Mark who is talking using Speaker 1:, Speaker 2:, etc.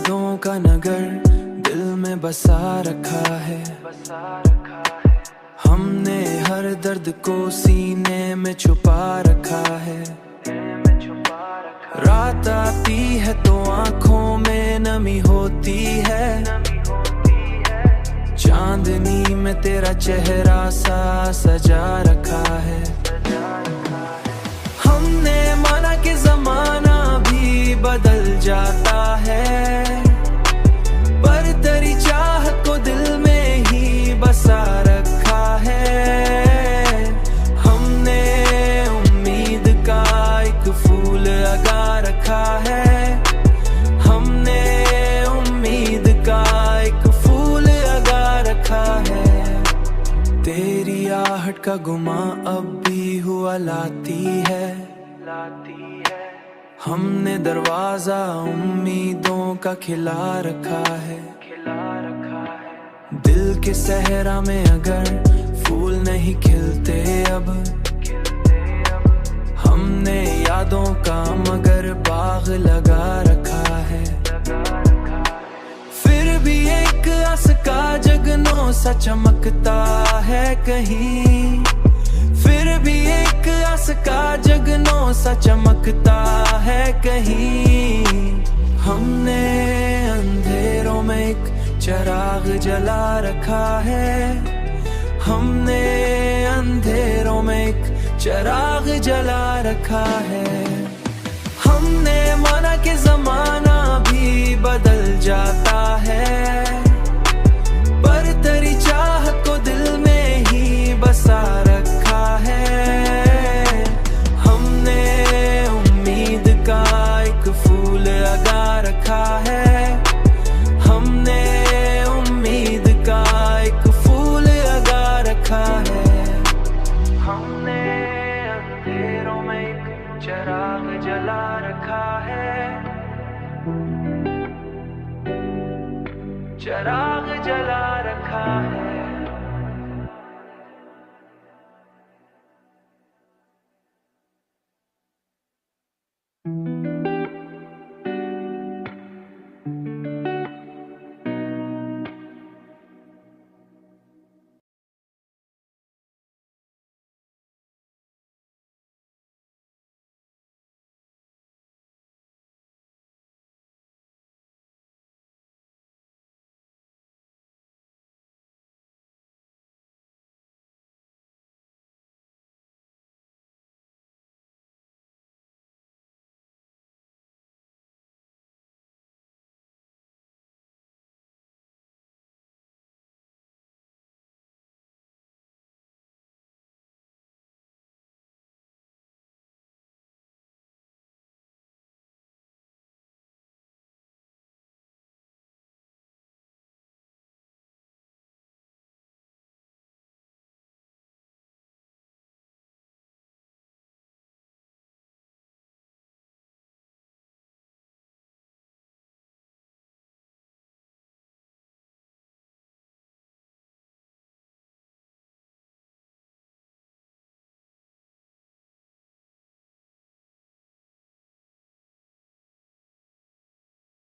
Speaker 1: यादों का नगर दिल में बसा रखा है। हमने हर दर्द को सीने में छुपा रखा है। रात आती है तो आंखों में नमी होती है। चांदनी में तेरा चेहरा सा सजा रखा है। हमने माना कि जमाना भी बदल जाता है, पर तेरी चाहत को दिल में ही बसा रखा है। हमने उम्मीद का एक फूल लगा रखा है। हमने उम्मीद का एक फूल लगा रखा है। तेरी आहट का गुमा अब भी हुआ लाती है। हमने दरवाजा उम्मीदों का खिला रखा है। दिल के सहरा में अगर फूल नहीं खिलते अब, हमने यादों का मगर बाग लगा रखा है। फिर भी एक आस का जगनों सा चमकता है कहीं। फिर भी एक आस का जगनों सा चमकता है कहीं। हमने अंधेरों में एक चिराग जला रखा है। हमने अंधेरों में एक चिराग जला रखा है। हमने माना कि जमाना भी बदल जाता है, पर तेरी चाहत को दिल में ही बसा रखा है। हमने उम्मीद का एक फूल लगा रखा है। हमने उम्मीद का एक फूल लगा रखा है। हमने अंधेरों में एक चिराग जला रखा है। चिराग जला रखा है।